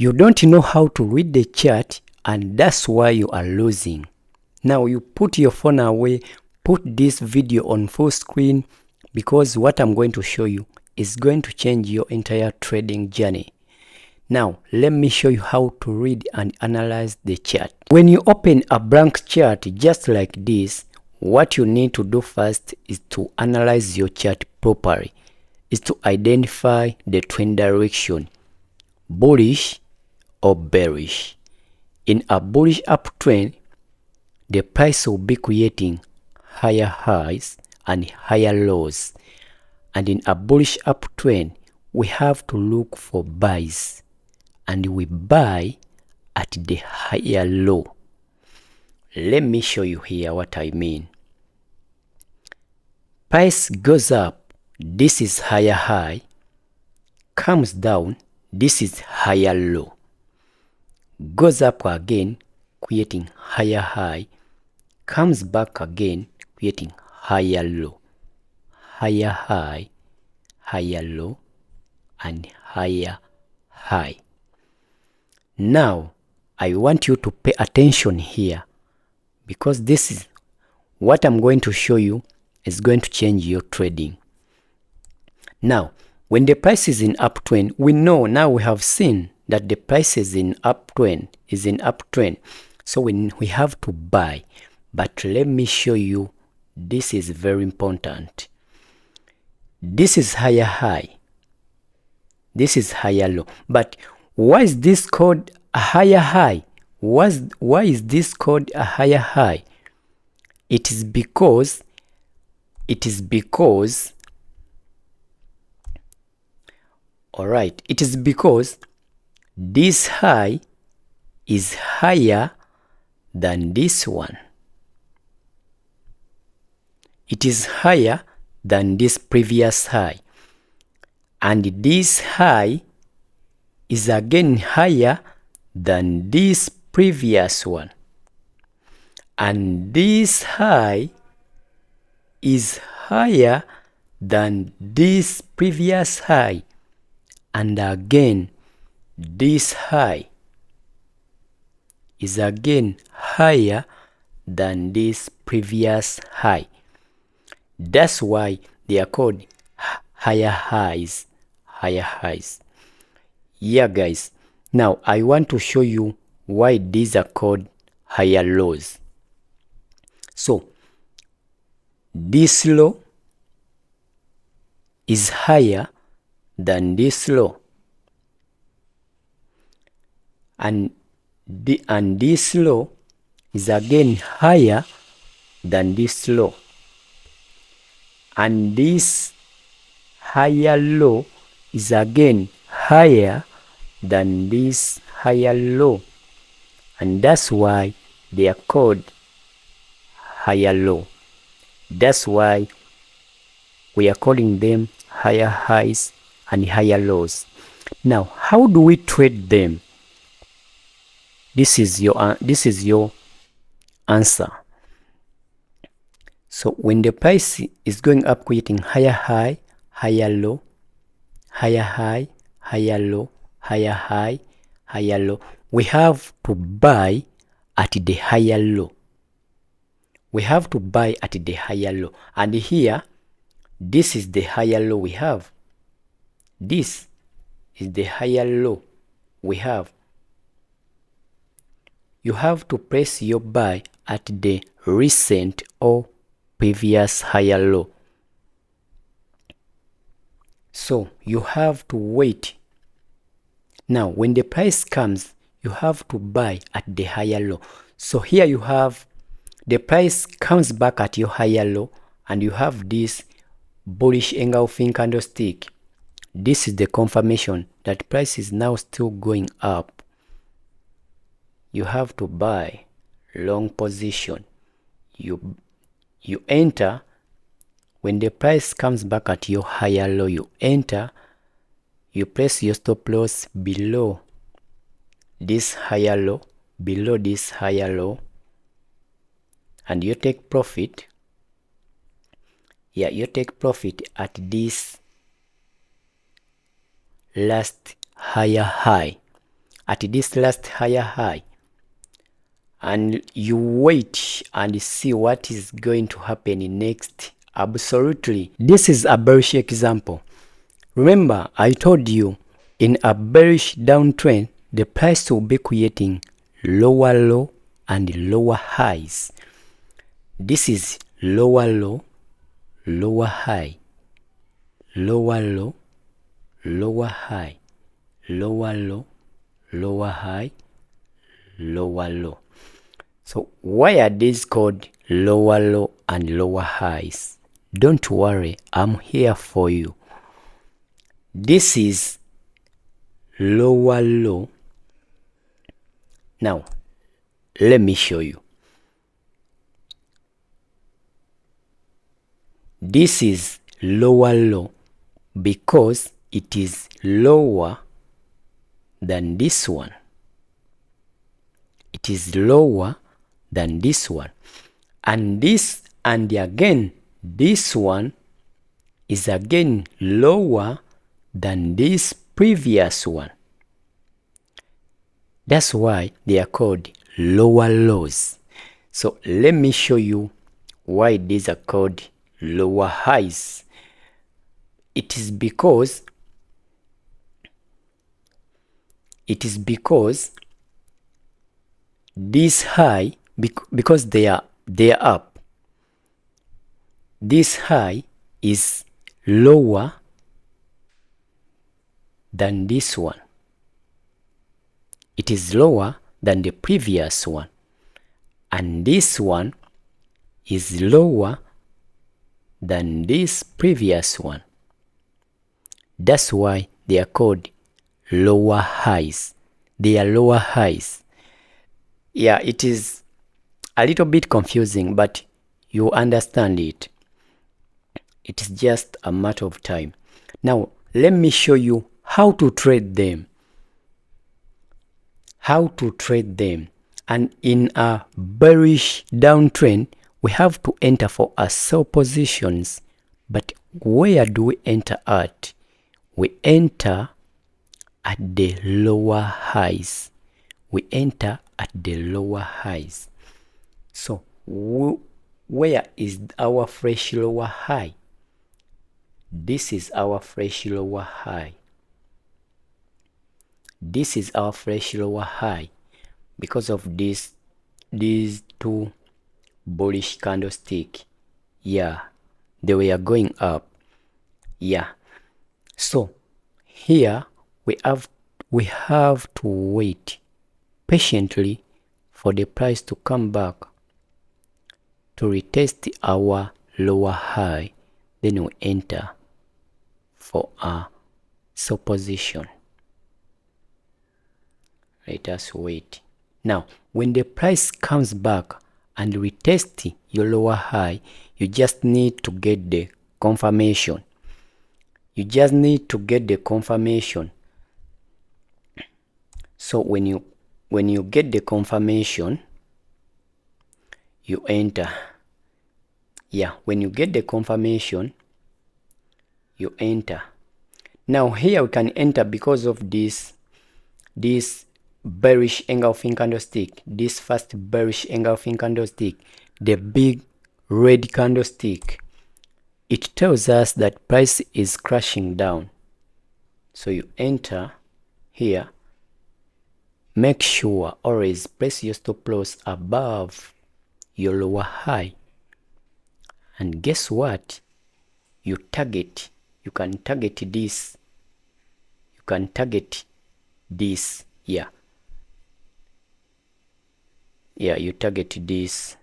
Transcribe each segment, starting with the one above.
You don't know how to read the chart, and that's why you are losing. Now you put your phone away, put this video on full screen, because what I'm going to show you is going to change your entire trading journey. Now let me show you how to read and analyze the chart. When you open a blank chart just like this, what you need to do first is to analyze your chart properly, is to identify the trend direction, bullish or bearish. In a bullish uptrend, the price will be creating higher highs and higher lows. And in a bullish uptrend, we have to look for buys, and we buy at the higher low. Let me show you here what I mean. Price goes up, this is higher high, comes down, this is higher low, goes up again, creating higher high, comes back again, creating higher low, higher high, higher low, and higher high. Now I want you to pay attention here, because this is what I'm going to show you is going to change your trading. Now when the price is in uptrend, we know, now we have seen that the price is in uptrend, so we have to buy. But let me show you, this is very important. This is higher high, this is higher low. But why is this called a higher high? Why is this called a higher high? It is because this high is higher than this one. It is higher than this previous high, and this high is again higher than this previous one, and this high is higher than this previous high, and again this high is again higher than this previous high. That's why they are called higher highs. Yeah guys, now I want to show you why these are called higher lows. So this low is higher than this low, and this low is again higher than this low, and this higher low is again higher than this higher low, and that's why they are called higher low. That's why we are calling them higher highs and higher lows. Now how do we trade them? This is your answer. So when the price is going up, creating higher high, higher low, higher high, higher low, higher high, higher low, we have to buy at the higher low. We have to buy at the higher low. And here, this is the higher low we have. This is the higher low we have. You have to place your buy at the recent or previous higher low. So you have to wait. Now when the price comes, you have to buy at the higher low. So here you have the price comes back at your higher low, and you have this bullish engulfing candlestick. This is the confirmation that price is now still going up. You have to buy long position. You enter when the price comes back at your higher low. You enter, you place your stop loss below this higher low, below this higher low, and you take profit. You take profit at this last higher high, at this last higher high, and you wait and see what is going to happen next. Absolutely, this is a bearish example. Remember, I told you in a bearish downtrend, the price will be creating lower low and lower highs. This is lower low, lower high, lower low, lower high, lower low, lower high, lower low. So why are these called lower low and lower highs? Don't worry, I'm here for you. This is lower low. Now let me show you. This is lower low because it is lower than this one. It is lower than this one, and this, and again this one is again lower than this previous one. That's why they are called lower lows. So let me show you why these are called lower highs. It is because this high, because they are up, this high is lower than this one. It is lower than the previous one, and this one is lower than this previous one. That's why they are called lower highs. They are lower highs. Yeah, it is a little bit confusing, but you understand it. It is just a matter of time. Now let me show you how to trade them. How to trade them. And in a bearish downtrend, we have to enter for our sell positions. But where do we enter at? We enter at the lower highs. We enter at the lower highs. So where is our fresh lower high? This is our fresh lower high. This is our fresh lower high because of these two bullish candlestick. Yeah, they were going up. Yeah, so here we have to wait patiently for the price to come back to retest our lower high. Then we enter for a sell position. Let us wait. Now when the price comes back and retest your lower high, you just need to get the confirmation. You just need to get the confirmation. So when you get the confirmation, you enter. Yeah, when you get the confirmation, you enter. Now here we can enter because of this bearish engulfing candlestick, this first bearish engulfing candlestick, the big red candlestick. It tells us that price is crashing down. So you enter here. Make sure always place your stop loss above your lower high. And guess what? You can target this. You can target this. Yeah, you target this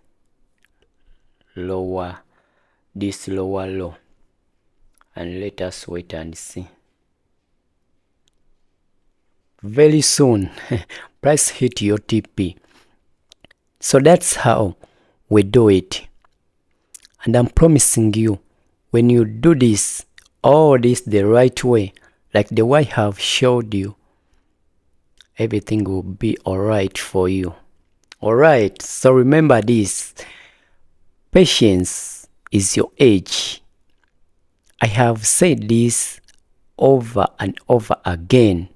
lower low, and let us wait and see. Very soon price hit your TP. So that's how we do it, and I'm promising you, when you do this, all this the right way, like the way I have showed you, everything will be alright for you. Alright, so remember this: patience is your age. I have said this over and over again.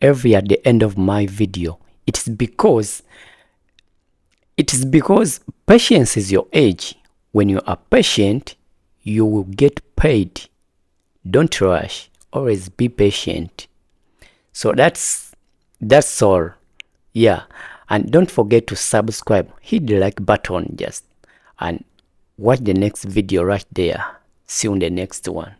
every at the end of my video. It is because patience is your age. When you are patient, you will get paid. Don't rush. Always be patient. So that's all. Yeah, and don't forget to subscribe. Hit the like button and watch the next video right there. See you in the next one.